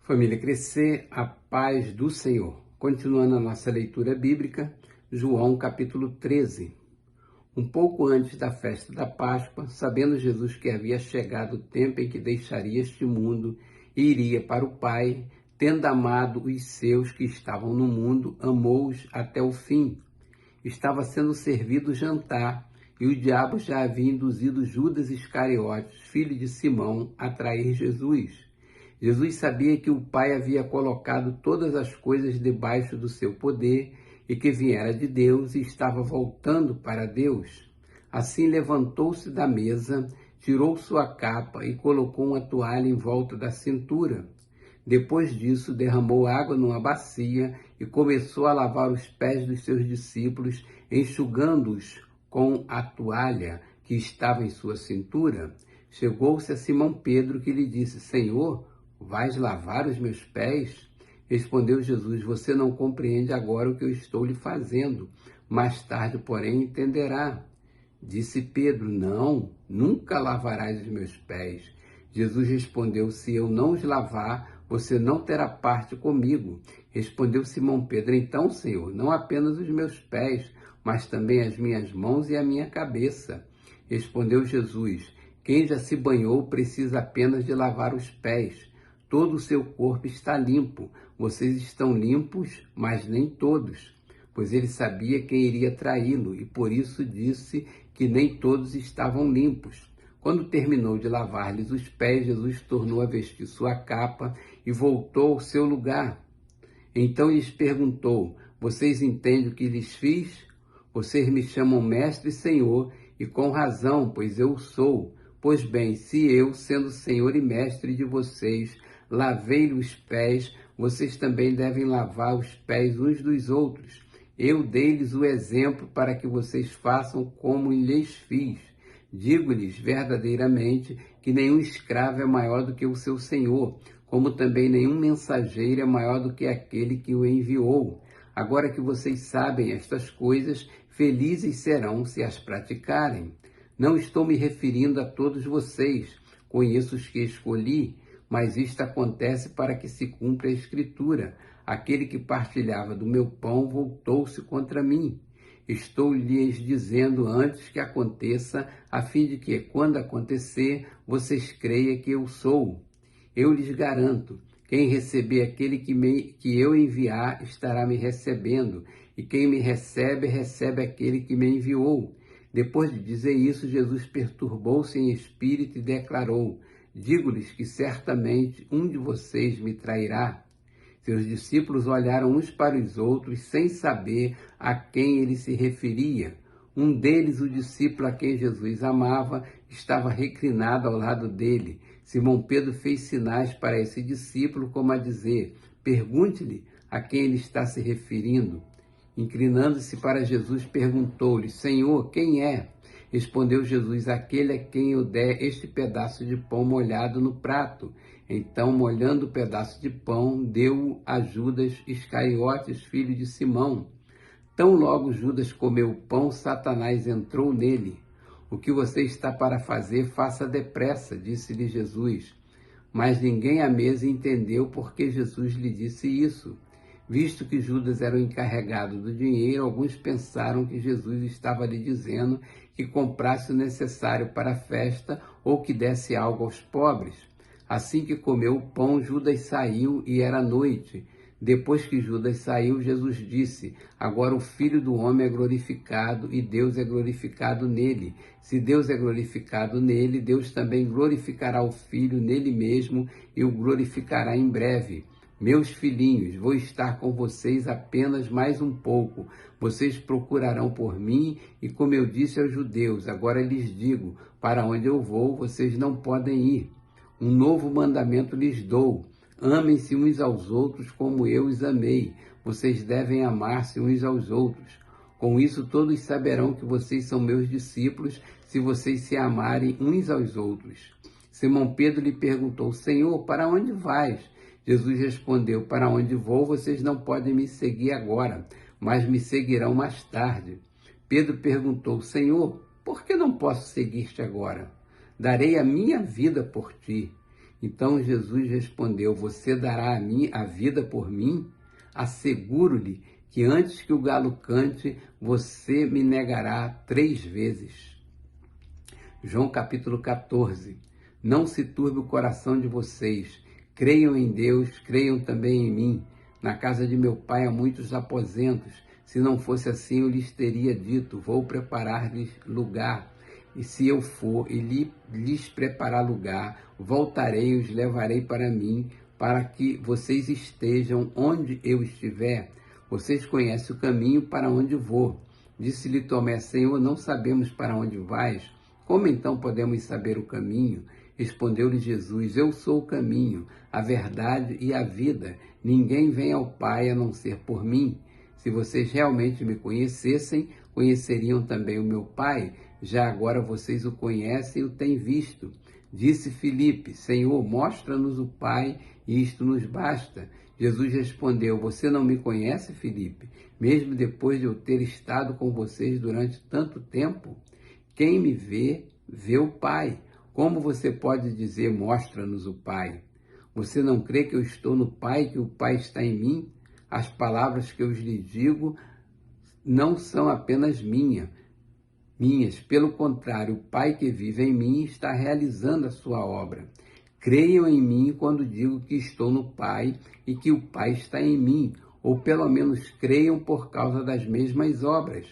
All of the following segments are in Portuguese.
Família Crescer, a paz do Senhor. Continuando a nossa leitura bíblica, João capítulo 13. Um pouco antes da festa da Páscoa, sabendo Jesus que havia chegado o tempo em que deixaria este mundo e iria para o Pai, tendo amado os seus que estavam no mundo, amou-os até o fim. Estava sendo servido o jantar, e o diabo já havia induzido Judas Iscariotes, filho de Simão, a trair Jesus. Jesus sabia que o Pai havia colocado todas as coisas debaixo do seu poder e que viera de Deus e estava voltando para Deus. Assim levantou-se da mesa, tirou sua capa e colocou uma toalha em volta da cintura. Depois disso, derramou água numa bacia e começou a lavar os pés dos seus discípulos, enxugando-os com a toalha que estava em sua cintura. Chegou-se a Simão Pedro, que lhe disse: Senhor, vais lavar os meus pés? Respondeu Jesus: você não compreende agora o que eu estou lhe fazendo. Mais tarde, porém, entenderá. Disse Pedro: não, nunca lavarás os meus pés. Jesus respondeu: se eu não os lavar, você não terá parte comigo. Respondeu Simão Pedro: então, Senhor, não apenas os meus pés, mas também as minhas mãos e a minha cabeça. Respondeu Jesus: quem já se banhou precisa apenas de lavar os pés. Todo o seu corpo está limpo. Vocês estão limpos, mas nem todos. Pois ele sabia quem iria traí-lo, e por isso disse que nem todos estavam limpos. Quando terminou de lavar-lhes os pés, Jesus tornou a vestir sua capa e voltou ao seu lugar. Então lhes perguntou: vocês entendem o que lhes fiz? Vocês me chamam mestre e senhor, e com razão, pois eu sou. Pois bem, se eu, sendo senhor e mestre de vocês, lavei-lhe os pés, vocês também devem lavar os pés uns dos outros. Eu dei-lhes o exemplo para que vocês façam como lhes fiz. Digo-lhes verdadeiramente que nenhum escravo é maior do que o seu senhor, como também nenhum mensageiro é maior do que aquele que o enviou. Agora que vocês sabem estas coisas, felizes serão se as praticarem. Não estou me referindo a todos vocês, conheço os que escolhi, mas isto acontece para que se cumpra a Escritura. Aquele que partilhava do meu pão voltou-se contra mim. Estou lhes dizendo antes que aconteça, a fim de que, quando acontecer, vocês creiam que eu sou. Eu lhes garanto, quem receber aquele que eu enviar estará me recebendo, e quem me recebe, recebe aquele que me enviou. Depois de dizer isso, Jesus perturbou-se em espírito e declarou: digo-lhes que certamente um de vocês me trairá. Seus discípulos olharam uns para os outros sem saber a quem ele se referia. Um deles, o discípulo a quem Jesus amava, estava reclinado ao lado dele. Simão Pedro fez sinais para esse discípulo, como a dizer: pergunte-lhe a quem ele está se referindo. Inclinando-se para Jesus, perguntou-lhe: Senhor, quem é? Respondeu Jesus: aquele a quem eu der este pedaço de pão molhado no prato. Então, molhando o pedaço de pão, deu-o a Judas Iscariotes, filho de Simão. Tão logo Judas comeu o pão, Satanás entrou nele. O que você está para fazer, faça depressa, disse-lhe Jesus. Mas ninguém à mesa entendeu por que Jesus lhe disse isso. Visto que Judas era o encarregado do dinheiro, alguns pensaram que Jesus estava lhe dizendo que comprasse o necessário para a festa ou que desse algo aos pobres. Assim que comeu o pão, Judas saiu e era noite. Depois que Judas saiu, Jesus disse: agora o Filho do Homem é glorificado e Deus é glorificado nele. Se Deus é glorificado nele, Deus também glorificará o Filho nele mesmo e o glorificará em breve. Meus filhinhos, vou estar com vocês apenas mais um pouco. Vocês procurarão por mim e, como eu disse aos judeus, agora lhes digo, para onde eu vou, vocês não podem ir. Um novo mandamento lhes dou. Amem-se uns aos outros como eu os amei. Vocês devem amar-se uns aos outros. Com isso todos saberão que vocês são meus discípulos, se vocês se amarem uns aos outros. Simão Pedro lhe perguntou: Senhor, para onde vais? Jesus respondeu: para onde vou, vocês não podem me seguir agora, mas me seguirão mais tarde. Pedro perguntou: Senhor, por que não posso seguir-te agora? Darei a minha vida por ti. Então Jesus respondeu: você dará a mim a vida por mim? Asseguro-lhe que antes que o galo cante, você me negará 3 vezes. João capítulo 14. Não se turbe o coração de vocês. Creiam em Deus, creiam também em mim. Na casa de meu pai há muitos aposentos. Se não fosse assim, eu lhes teria dito: vou preparar-lhes lugar. E se eu for e lhes preparar lugar, voltarei e os levarei para mim, para que vocês estejam onde eu estiver. Vocês conhecem o caminho para onde vou. Disse-lhe Tomé: Senhor, não sabemos para onde vais. Como então podemos saber o caminho? Respondeu-lhe Jesus: eu sou o caminho, a verdade e a vida. Ninguém vem ao Pai a não ser por mim. Se vocês realmente me conhecessem, conheceriam também o meu Pai. Já agora vocês o conhecem e o têm visto. Disse Filipe: Senhor, mostra-nos o Pai, e isto nos basta. Jesus respondeu: você não me conhece, Filipe, mesmo depois de eu ter estado com vocês durante tanto tempo? Quem me vê, vê o Pai. Como você pode dizer: mostra-nos o Pai? Você não crê que eu estou no Pai e que o Pai está em mim? As palavras que eu lhe digo não são apenas minhas. Pelo contrário, o Pai que vive em mim está realizando a sua obra. Creiam em mim quando digo que estou no Pai e que o Pai está em mim, ou pelo menos creiam por causa das mesmas obras.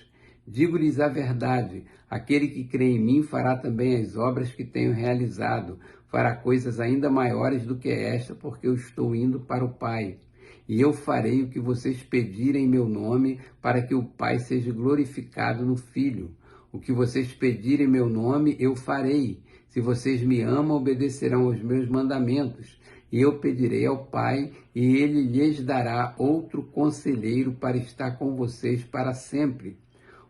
Digo-lhes a verdade: aquele que crê em mim fará também as obras que tenho realizado, fará coisas ainda maiores do que esta, porque eu estou indo para o Pai. E eu farei o que vocês pedirem em meu nome, para que o Pai seja glorificado no Filho. O que vocês pedirem em meu nome, eu farei. Se vocês me amam, obedecerão aos meus mandamentos. E eu pedirei ao Pai, e ele lhes dará outro conselheiro para estar com vocês para sempre.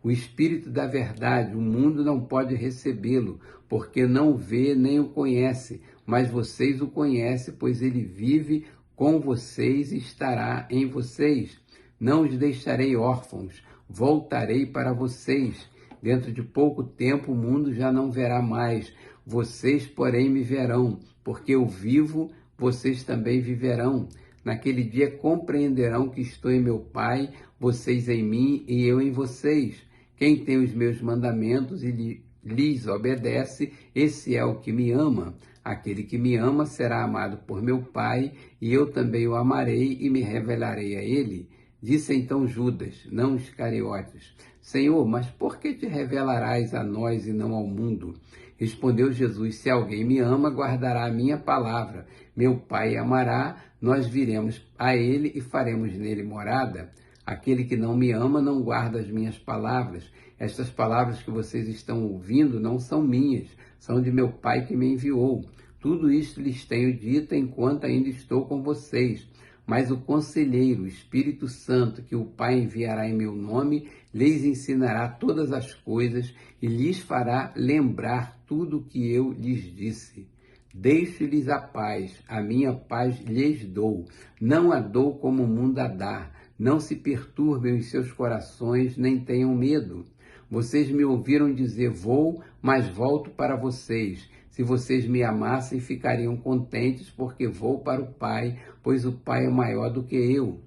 O Espírito da verdade, o mundo não pode recebê-lo, porque não o vê nem o conhece, mas vocês o conhecem, pois ele vive com vocês e estará em vocês. Não os deixarei órfãos, voltarei para vocês. Dentro de pouco tempo o mundo já não verá mais, vocês, porém, me verão, porque eu vivo, vocês também viverão. Naquele dia compreenderão que estou em meu Pai, vocês em mim e eu em vocês. Quem tem os meus mandamentos e lhes obedece, esse é o que me ama. Aquele que me ama será amado por meu Pai, e eu também o amarei e me revelarei a ele. Disse então Judas, não Iscariotes: Senhor, mas por que te revelarás a nós e não ao mundo? Respondeu Jesus: se alguém me ama, guardará a minha palavra. Meu Pai amará, nós viremos a ele e faremos nele morada. Aquele que não me ama não guarda as minhas palavras. Estas palavras que vocês estão ouvindo não são minhas, são de meu Pai que me enviou. Tudo isto lhes tenho dito enquanto ainda estou com vocês. Mas o Conselheiro, o Espírito Santo, que o Pai enviará em meu nome, lhes ensinará todas as coisas e lhes fará lembrar tudo o que eu lhes disse. Deixo-lhes a minha paz lhes dou. Não a dou como o mundo a dá. Não se perturbem os seus corações, nem tenham medo. Vocês me ouviram dizer: vou, mas volto para vocês. Se vocês me amassem, ficariam contentes, porque vou para o Pai, pois o Pai é maior do que eu.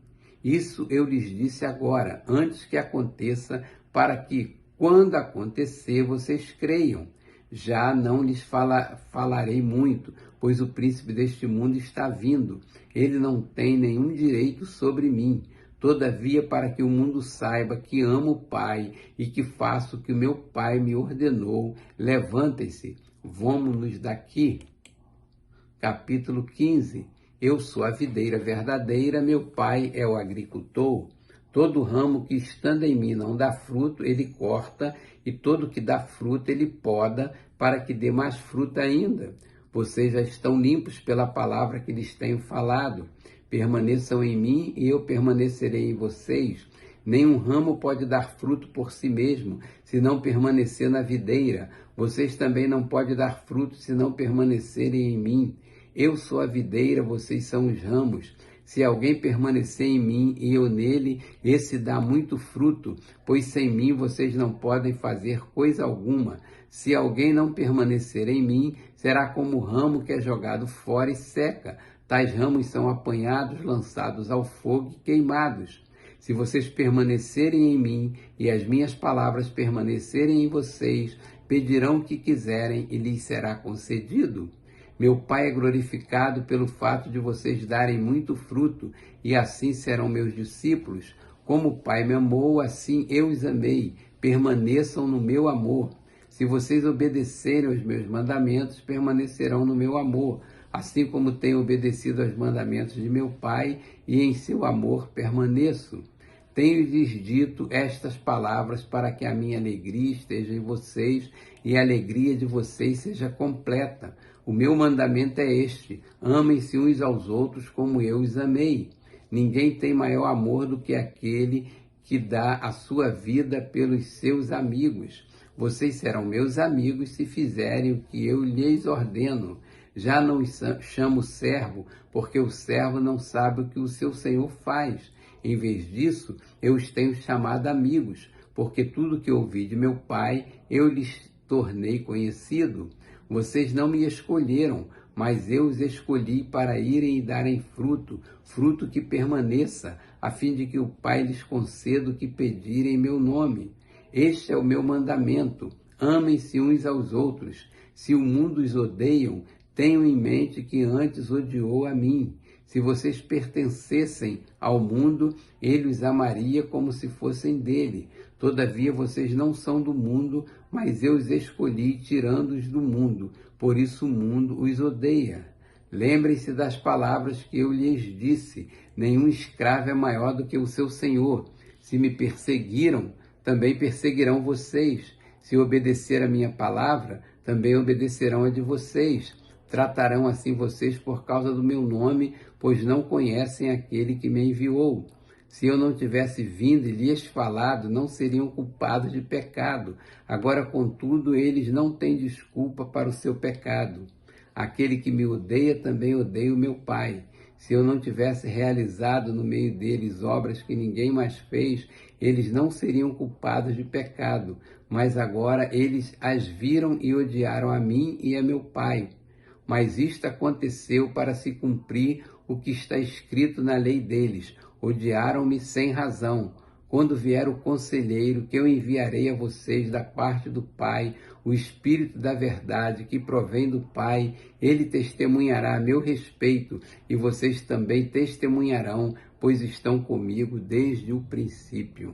Isso eu lhes disse agora, antes que aconteça, para que, quando acontecer, vocês creiam. Já não lhes falarei muito, pois o príncipe deste mundo está vindo. Ele não tem nenhum direito sobre mim. Todavia, para que o mundo saiba que amo o Pai e que faço o que o meu Pai me ordenou, levantem-se, vamos-nos daqui. Capítulo 15. Eu sou a videira verdadeira, meu Pai é o agricultor. Todo ramo que estando em mim não dá fruto, ele corta, e todo que dá fruto, ele poda, para que dê mais fruto ainda. Vocês já estão limpos pela palavra que lhes tenho falado. Permaneçam em mim e eu permanecerei em vocês. Nenhum ramo pode dar fruto por si mesmo, se não permanecer na videira. Vocês também não podem dar fruto se não permanecerem em mim. Eu sou a videira, vocês são os ramos. Se alguém permanecer em mim e eu nele, esse dá muito fruto, pois sem mim vocês não podem fazer coisa alguma. Se alguém não permanecer em mim, será como o ramo que é jogado fora e seca. Tais ramos são apanhados, lançados ao fogo e queimados. Se vocês permanecerem em mim e as minhas palavras permanecerem em vocês, pedirão o que quiserem e lhes será concedido. Meu Pai é glorificado pelo fato de vocês darem muito fruto, e assim serão meus discípulos. Como o Pai me amou, assim eu os amei. Permaneçam no meu amor. Se vocês obedecerem aos meus mandamentos, permanecerão no meu amor, assim como tenho obedecido aos mandamentos de meu Pai, e em seu amor permaneço. Tenho-lhes dito estas palavras para que a minha alegria esteja em vocês e a alegria de vocês seja completa. O meu mandamento é este: amem-se uns aos outros como eu os amei. Ninguém tem maior amor do que aquele que dá a sua vida pelos seus amigos. Vocês serão meus amigos se fizerem o que eu lhes ordeno. Já não os chamo servo, porque o servo não sabe o que o seu senhor faz. Em vez disso, eu os tenho chamado amigos, porque tudo que ouvi de meu Pai, eu lhes tornei conhecido. Vocês não me escolheram, mas eu os escolhi para irem e darem fruto, fruto que permaneça, a fim de que o Pai lhes conceda o que pedirem em meu nome. Este é o meu mandamento: amem-se uns aos outros. Se o mundo os odeia, tenham em mente que antes odiou a mim. Se vocês pertencessem ao mundo, ele os amaria como se fossem dele. Todavia vocês não são do mundo, mas eu os escolhi tirando-os do mundo. Por isso o mundo os odeia. Lembrem-se das palavras que eu lhes disse: nenhum escravo é maior do que o seu senhor. Se me perseguiram, também perseguirão vocês. Se obedecer a minha palavra, também obedecerão a de vocês. Tratarão assim vocês por causa do meu nome, pois não conhecem aquele que me enviou. Se eu não tivesse vindo e lhes falado, não seriam culpados de pecado. Agora, contudo, eles não têm desculpa para o seu pecado. Aquele que me odeia também odeia o meu Pai. Se eu não tivesse realizado no meio deles obras que ninguém mais fez, eles não seriam culpados de pecado. Mas agora eles as viram e odiaram a mim e a meu Pai. Mas isto aconteceu para se cumprir o que está escrito na lei deles: odiaram-me sem razão. Quando vier o conselheiro, que eu enviarei a vocês da parte do Pai, o Espírito da verdade, que provém do Pai, ele testemunhará a meu respeito, e vocês também testemunharão, pois estão comigo desde o princípio.